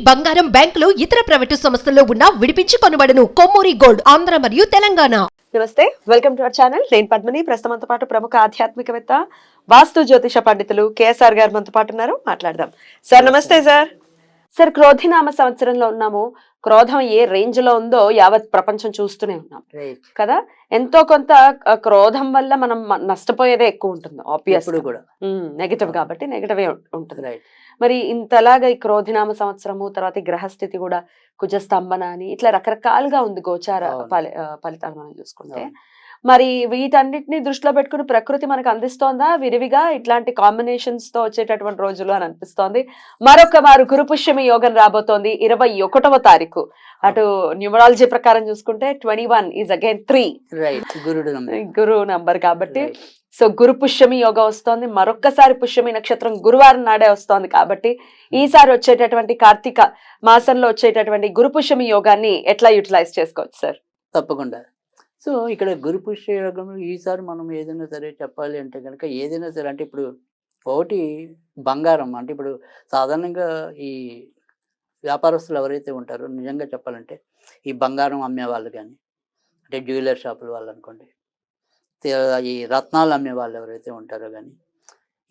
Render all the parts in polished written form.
బంగారం బ్యాంకులు ఇతర ప్రైవేటు సంస్థల్లో ఉన్న విడిపించి కొనబడను. కొమ్మూరి గోల్డ్ ఆంధ్ర మరియు తెలంగాణ. నమస్తే, వెల్కమ్ టు అవర్ ఛానల్. నేను పద్మిని. ప్రస్తుతంతో పాటు ప్రముఖ ఆధ్యాత్మికవేత్త, వాస్తు జ్యోతిష పండితులు కేఎస్ఆర్ గారు మనతో పాటు ఉన్నారు. మాట్లాడదాం. సార్ నమస్తే. సార్ క్రోధినామ సంవత్సరంలో ఉన్నాము. క్రోధం ఏ రేంజ్ లో ఉందో యావత్ ప్రపంచం చూస్తూనే ఉన్నాం కదా. ఎంతో కొంత క్రోధం వల్ల మనం నష్టపోయేదే ఎక్కువ ఉంటుంది. ఆబ్వియస్ కూడా నెగటివ్ కాబట్టి నెగటివ్ ఉంటుంది. మరి ఇంతలాగా ఈ క్రోధినామ సంవత్సరము తర్వాత ఈ గ్రహస్థితి కూడా కుజస్తంభన అని ఇట్లా రకరకాలుగా ఉంది గోచార ఫలితాలు మనం చూసుకుంటే. మరి వీటన్నిటిని దృష్టిలో పెట్టుకుని ప్రకృతి మనకు అందిస్తోందా విరివిగా ఇట్లాంటి కాంబినేషన్స్ తో వచ్చేటటువంటి రోజులు అని అనిపిస్తోంది. మరొక వారు గురుపుష్యమి యోగం రాబోతోంది 21వ తారీఖు. అటు న్యూమరాలజీ ప్రకారం చూసుకుంటే 21 ఈజ్ అగైన్ 3 గురు నంబర్ కాబట్టి. సో గురు పుష్యమి యోగం వస్తోంది. మరొక్కసారి పుష్యమి నక్షత్రం గురువారం నాడే వస్తోంది కాబట్టి ఈసారి వచ్చేటటువంటి కార్తీక మాసంలో వచ్చేటటువంటి గురు పుష్యమి యోగాన్ని ఎట్లా యూటిలైజ్ చేసుకోవచ్చు సార్? తప్పకుండా. సో ఇక్కడ గురు పుష్య యోగంలో ఈసారి మనం ఏదైనా సరే చెప్పాలి అంటే కనుక ఏదైనా సరే అంటే ఇప్పుడు ఒకటి బంగారం అంటే ఇప్పుడు సాధారణంగా ఈ వ్యాపారస్తులు ఎవరైతే ఉంటారో నిజంగా చెప్పాలంటే ఈ బంగారం అమ్మే వాళ్ళు కానీ అంటే జ్యువెలర్ షాపుల వాళ్ళు అనుకోండి, ఈ రత్నాలు అమ్మే వాళ్ళు ఎవరైతే ఉంటారో కానీ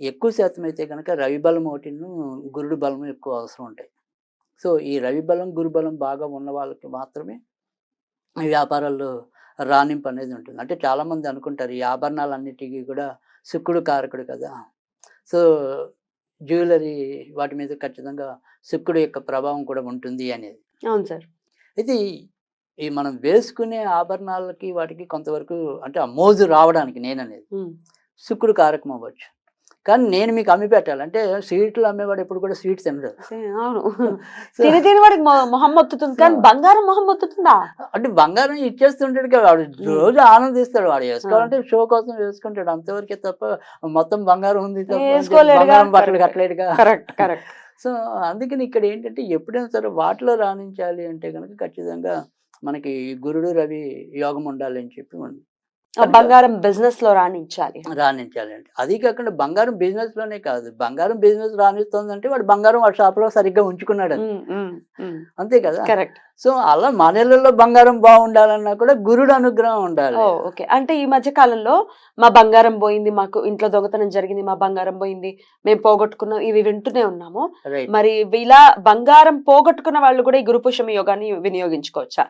ఎక్కువ శాతం అయితే కనుక రవి బలం ఒకటిను గురుడు బలం ఎక్కువ అవసరం ఉంటాయి. సో ఈ రవి బలం గురు బలం బాగా ఉన్న వాళ్ళకి మాత్రమే ఈ వ్యాపారాల్లో రాణింపు అనేది ఉంటుంది. అంటే చాలామంది అనుకుంటారు ఈ ఆభరణాలన్నిటికీ కూడా శుక్రుడు కారకుడు కదా, సో జ్యువెలరీ వాటి మీద ఖచ్చితంగా శుక్రుడు యొక్క ప్రభావం కూడా ఉంటుంది అనేది. అవును సార్. అయితే ఈ మనం వేసుకునే ఆభరణాలకి వాటికి కొంతవరకు అంటే ఆ మోజు రావడానికి నేననేది శుక్రుడు కారకం అవ్వచ్చు. కానీ నేను మీకు అమ్మి పెట్టాలంటే స్వీట్లు అమ్మేవాడు ఎప్పుడు కూడా స్వీట్స్ తినడు. అవును, తిని వాడికి మొహం మొత్తుతుంది కానీ బంగారం మొహం మొత్తుతుందా? అంటే బంగారం ఇచ్చేస్తుంటాడు కదా వాడు, రోజు ఆనందిస్తాడు. వాడు వేసుకోవాలంటే షో కోసం వేసుకుంటాడు అంతవరకే తప్ప మొత్తం బంగారం ఉంది బంగారం బట్టలు కట్టలేడుగా. సో అందుకని ఇక్కడ ఏంటంటే ఎప్పుడైనా సరే వాటిలో రాణించాలి అంటే కనుక ఖచ్చితంగా మనకి గురుడు రవి యోగం ఉండాలి అని చెప్పి ఉంది. బంగారం బిజినెస్ లో రాణించాలి అంటే అది కాకుండా బంగారం బిజినెస్ లోనే కాదు, బంగారం బిజినెస్ రాణిస్తుంది అంటే వాడు బంగారం వాడి షాప్ లో సరిగ్గా ఉంచుకున్నాడు అంతే కదా. కరెక్ట్. సో అలా మనలలో బంగారం బాగుండాలన్నా కూడా గురుడు అనుగ్రహం ఉండాలి. ఓకే. అంటే ఈ మధ్య కాలంలో మా బంగారం పోయింది, మాకు ఇంట్లో దొంగతనం జరిగింది, మా బంగారం పోయింది, మేము పోగొట్టుకున్నాం, ఇవి వింటూనే ఉన్నాము. మరి ఇలా బంగారం పోగొట్టుకున్న వాళ్ళు కూడా ఈ గురుపుష్యమి యోగాన్ని వినియోగించుకోవచ్చా?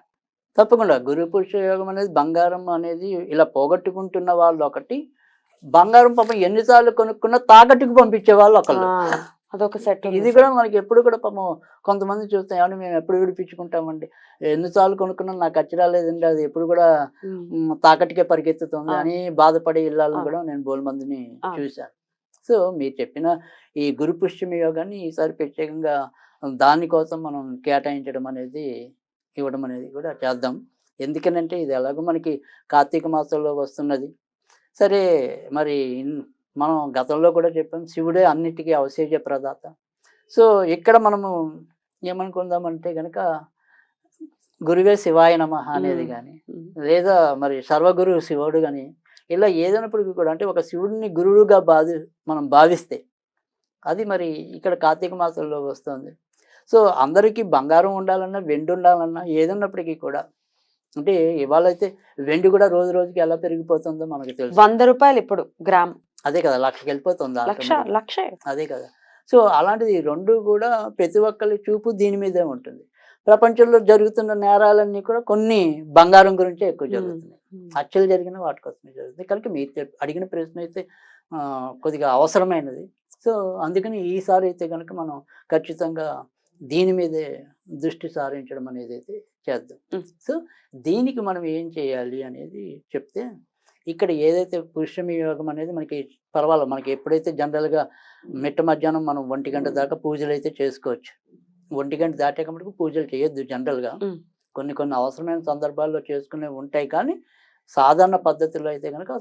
తప్పకుండా. గురు పురుష యోగం అనేది బంగారం అనేది ఇలా పోగొట్టుకుంటున్న వాళ్ళు ఒకటి, బంగారం పాపం ఎన్నిసార్లు కొనుక్కున్నా తాకట్టుకు పంపించే వాళ్ళు ఒకళ్ళు, అదొక సెట్. ఇది కూడా మనకి ఎప్పుడు కూడా పాపం కొంతమంది చూస్తాం ఏమన్నా మేము ఎప్పుడు విడిపించుకుంటామండి, ఎన్నిసార్లు కొనుక్కున్నా నాకు అచ్చి రాలేదండి, అది ఎప్పుడు కూడా తాకట్టుకే పరిగెత్తుతుంది అని బాధపడే ఇళ్ళని కూడా నేను బోల్ మందిని చూశాను. సో మీరు చెప్పిన ఈ గురు పుష్యమి యోగాన్ని ఈసారి ప్రత్యేకంగా దానికోసం మనం కేటాయించడం అనేది ఇవ్వడం అనేది కూడా చేద్దాం. ఎందుకనంటే ఇది ఎలాగో మనకి కార్తీక మాసంలో వస్తున్నది. సరే మరి మనం గతంలో కూడా చెప్పాం శివుడే అన్నిటికీ అవశేష ప్రదాత. సో ఇక్కడ మనము ఏమనుకుందామంటే కనుక గురువే శివాయ నమః అనేది కానీ లేదా మరి సర్వగురు శివుడు కానీ ఇలా ఏదైనప్పటికీ కూడా అంటే ఒక శివుడిని గురువుగా మనం భావిస్తే అది మరి ఇక్కడ కార్తీక మాసంలో వస్తుంది. సో అందరికీ బంగారం ఉండాలన్నా వెండి ఉండాలన్నా ఏదన్నప్పటికీ కూడా అంటే ఇవాళ అయితే వెండి కూడా రోజు రోజుకి ఎలా పెరిగిపోతుందో మనకు తెలుసు. 100 రూపాయలు ఇప్పుడు గ్రామ్. అదే కదా, 1,00,000కి వెళ్ళిపోతుంది. అదే కదా. సో అలాంటిది రెండు కూడా ప్రతి ఒక్కరి చూపు దీని మీదే ఉంటుంది. ప్రపంచంలో జరుగుతున్న నేరాలన్నీ కూడా కొన్ని బంగారం గురించే ఎక్కువ జరుగుతున్నాయి. హత్యలు జరిగిన వాటి కోసమే జరుగుతుంది. కనుక మీరు అడిగిన ప్రశ్న అయితే కొద్దిగా అవసరమైనది. సో అందుకని ఈసారి అయితే కనుక మనం ఖచ్చితంగా దీని మీదే దృష్టి సారించడం అనేది అయితే చేద్దాం. సో దీనికి మనం ఏం చేయాలి అనేది చెప్తే ఇక్కడ ఏదైతే పుష్యమి యోగం అనేది మనకి పర్వాలేదు, మనకి ఎప్పుడైతే జనరల్గా మిట్ట మధ్యాహ్నం మనం 1 గంట దాకా పూజలు అయితే చేసుకోవచ్చు. 1 గంట దాటాక మటుకు పూజలు చేయొద్దు. జనరల్గా కొన్ని అవసరమైన సందర్భాల్లో చేసుకునే ఉంటాయి, కానీ సాధారణ పద్ధతిలో అయితే కనుక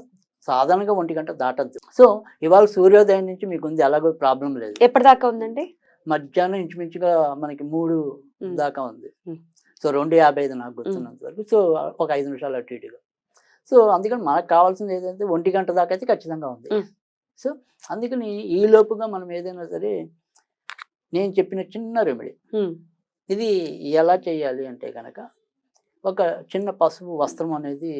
సాధారణంగా 1 గంట దాటద్దు. సో ఇవాళ సూర్యోదయం నుంచి మీకు ఉంది, ఎలాగో ప్రాబ్లం లేదు. ఎప్పటిదాకా ఉందండి? మధ్యాహ్నం ఇంచుమించుగా మనకి 3 దాకా ఉంది. సో 2:55 నాకు గుర్తున్నంత వరకు. సో ఒక 5 నిమిషాలు అటు ఇటుగా. సో అందుకని మనకు కావాల్సింది ఏదైతే 1 గంట దాకా అయితే ఖచ్చితంగా ఉంది. సో అందుకని ఈ లోపుగా మనం ఏదైనా సరే నేను చెప్పిన చిన్న రెమెడీ ఇది ఎలా చేయాలి అంటే కనుక ఒక చిన్న పసుపు వస్త్రం అనేది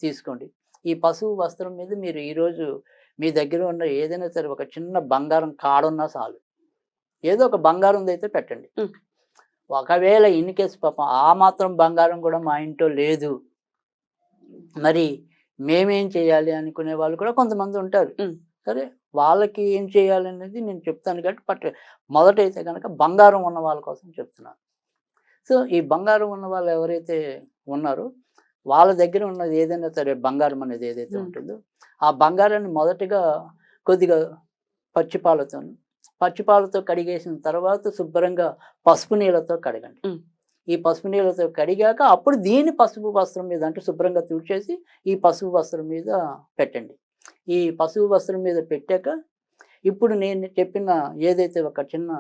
తీసుకోండి. ఈ పసుపు వస్త్రం మీద మీరు ఈరోజు మీ దగ్గర ఉన్న ఏదైనా సరే ఒక చిన్న బంగారం కాడున్నా చాలు, ఏదో ఒక బంగారం అయితే పెట్టండి. ఒకవేళ ఇన్ కేసు పాపం ఆ మాత్రం బంగారం కూడా మా ఇంట్లో లేదు, మరి మేమేం చేయాలి అనుకునే వాళ్ళు కూడా కొంతమంది ఉంటారు. సరే, వాళ్ళకి ఏం చేయాలి అనేది నేను చెప్తాను కాబట్టి మొదట అయితే కనుక బంగారం ఉన్న వాళ్ళ కోసం చెప్తున్నాను. సో ఈ బంగారం ఉన్న వాళ్ళు ఎవరైతే ఉన్నారో వాళ్ళ దగ్గర ఉన్నది ఏదైనా సరే బంగారం అనేది ఏదైతే ఉంటుందో ఆ బంగారాన్ని మొదటగా కొద్దిగా పచ్చిపాలతో కడిగేసిన తర్వాత శుభ్రంగా పసుపు నీళ్ళతో కడగండి. ఈ పసుపు నీళ్ళతో కడిగాక అప్పుడు దీన్ని పసుపు వస్త్రం మీద అంటే శుభ్రంగా తుడిచేసి ఈ పసుపు వస్త్రం మీద పెట్టండి. ఈ పసుపు వస్త్రం మీద పెట్టాక ఇప్పుడు నేను చెప్పిన ఏదైతే ఒక చిన్న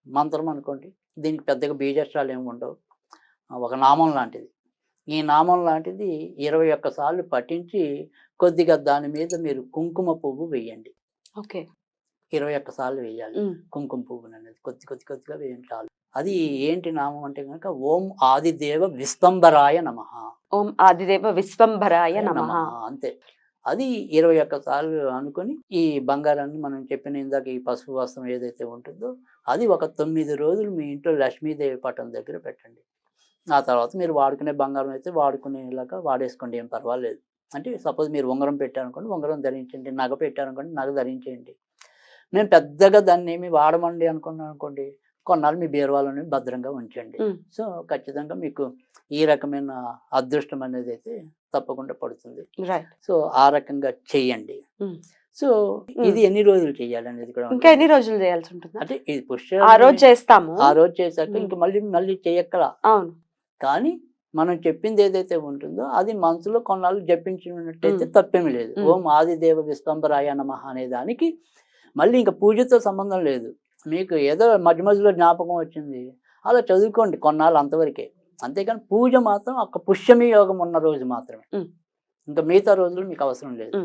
మంత్రం అనుకోండి, దీనికి పెద్దగా బీజాక్షరాలు ఏమి ఉండవు, ఒక నామం లాంటిది. ఈ నామం లాంటిది 21 సార్లు పఠించి కొద్దిగా దాని మీద మీరు కుంకుమ పువ్వు వేయండి. ఓకే, 21 సార్లు వేయాలి కుంకుమ పువ్వుని అనేది, కొద్దిగా వేయండి చాలు. అది ఏంటి నామం అంటే కనుక ఓం ఆదిదేవ విశ్వంబరాయ నమః. ఓం ఆదిదేవ విశ్వంభరాయ నమః. అంతే. అది 21 సార్లు అనుకుని ఈ బంగారాన్ని మనం చెప్పిన ఇందాక ఈ పసుపు వస్త్రం ఏదైతే ఉంటుందో అది ఒక 9 రోజులు మీ ఇంట్లో లక్ష్మీదేవి పటం దగ్గర పెట్టండి. ఆ తర్వాత మీరు వాడుకునే బంగారం అయితే వాడుకునేలాగా వాడేసుకోండి, ఏం పర్వాలేదు. అంటే సపోజ్ మీరు ఉంగరం పెట్టారనుకోండి, ఉంగరం ధరించండి, నగ పెట్టారనుకోండి, నగ ధరించేయండి. మేము పెద్దగా దాన్ని ఏమి వాడమండి అనుకోండి, కొన్నాళ్ళు మీ బీరువాలోనే భద్రంగా ఉంచండి. సో ఖచ్చితంగా మీకు ఈ రకమైన అదృష్టం అనేది అయితే తప్పకుండా పడుతుంది. సో ఆ రకంగా చెయ్యండి. సో ఇది ఎన్ని రోజులు చేయాలి అనేది కూడా ఇంకా ఎన్ని రోజులు చేయాల్సి ఉంటుంది అంటే ఇది ఆ రోజు చేస్తాము, ఆ రోజు చేశాక ఇంక మళ్ళీ చేయక్కల. అవును, కానీ మనం చెప్పింది ఏదైతే ఉంటుందో అది మనసులో కొన్నాళ్ళు జపించినట్టయితే తప్పేమీ లేదు. ఓం ఆదిదేవ విశ్వంబరాయ నమః అనే దానికి మళ్ళీ ఇంకా పూజతో సంబంధం లేదు. మీకు ఏదో మధ్యలో జ్ఞాపకం వచ్చింది అలా చదువుకోండి కొన్నాళ్ళు, అంతవరకే. అంతేకాని పూజ మాత్రం ఒక పుష్యమి యోగం ఉన్న రోజు మాత్రమే, ఇంకా మిగతా రోజులు మీకు అవసరం లేదు.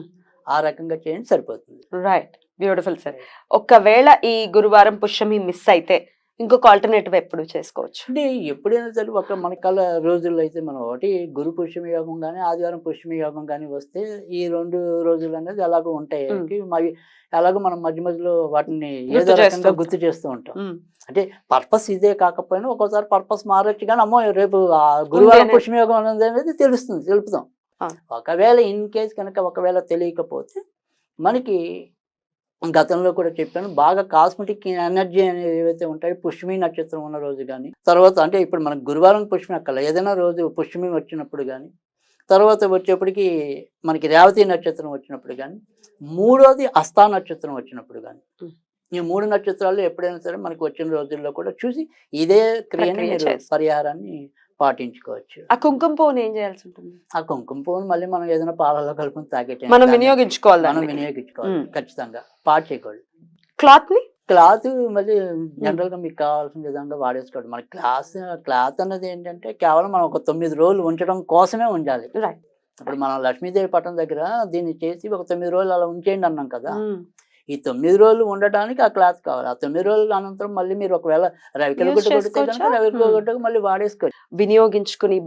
ఆ రకంగా చేయండి, సరిపోతుంది. Right, beautiful sir. ఒకవేళ ఈ గురువారం పుష్యమి మిస్ అయితే ఇంకొక ఆల్టర్నేటివ్ ఎప్పుడు చేసుకోవచ్చు అంటే ఎప్పుడైనా సరే ఒక మన కళ రోజుల్లో అయితే మనం ఒకటి గురు పుష్యమి యోగం కానీ ఆదివారం పుష్యమి యోగం కానీ వస్తే ఈ 2 రోజులు అనేది ఎలాగో ఉంటాయి. మరి ఎలాగో మనం మధ్యలో వాటిని ఏదో రకంగా గుర్తు చేస్తూ ఉంటాం. అంటే పర్పస్ ఇదే కాకపోయినా ఒక్కోసారి పర్పస్ మారచ్చు, కానీ అమ్మో రేపు గురువారం పుష్యమి యోగం అనేది తెలుపుతాం. ఒకవేళ ఇన్ కేస్ కనుక ఒకవేళ తెలియకపోతే మనకి గతంలో కూడా చెప్పాను, బాగా కాస్మెటిక్ ఎనర్జీ అనేవి ఏవైతే ఉంటాయో పుష్యమి నక్షత్రం ఉన్న రోజు కానీ, తర్వాత అంటే ఇప్పుడు మనకు గురువారం పుష్యమి అక్కల ఏదైనా రోజు పుష్యమి వచ్చినప్పుడు కానీ, తర్వాత వచ్చేప్పటికి మనకి రేవతి నక్షత్రం వచ్చినప్పుడు కానీ, 3వది హస్తా నక్షత్రం వచ్చినప్పుడు కానీ, ఈ 3 నక్షత్రాలు ఎప్పుడైనా సరే మనకి వచ్చిన రోజుల్లో కూడా చూసి ఇదే క్రియని పరిహారాన్ని పాటించుకోవచ్చు. ఆ కుంకుమ పువ్వుని ఏం చేయాల్సి ఉంటుంది? ఆ కుంకుమ పువ్వును మళ్ళీ మనం ఏదైనా పాలలో కలుపుకొని తాగేట మనం వినియోగించుకోవాలి, ఖచ్చితంగా పాడు చేయకూడదు. క్లాత్ మళ్ళీ జనరల్ గా మీకు కావాల్సిన విధంగా వాడేసుకోండి. మన క్లాత్ అన్నది ఏంటంటే కేవలం మనం ఒక 9 రోజులు ఉంచడం కోసమే ఉంచాలి. ఇప్పుడు మనం లక్ష్మీదేవి పట్టం దగ్గర దీన్ని చేసి ఒక 9 రోజులు అలా ఉంచేయండి అన్నాం కదా. ఈ 9 రోజులు ఉండటానికి ఆ క్లాత్ కావాలి. ఆ 9 రోజుల అనంతరం మళ్ళీ మీరు ఒకవేళ రవికల గుట్ట కొడితే కనుక రవికల గుట్టకు మళ్ళీ వాడేసుకోవచ్చు. వినియోగించుకుని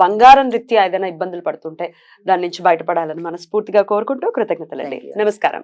బంగారం రీత్యా ఏదైనా ఇబ్బందులు పడుతుంటే దాని నుంచి బయటపడాలని మనస్ఫూర్తిగా కోరుకుంటూ కృతజ్ఞతలండి. నమస్కారం.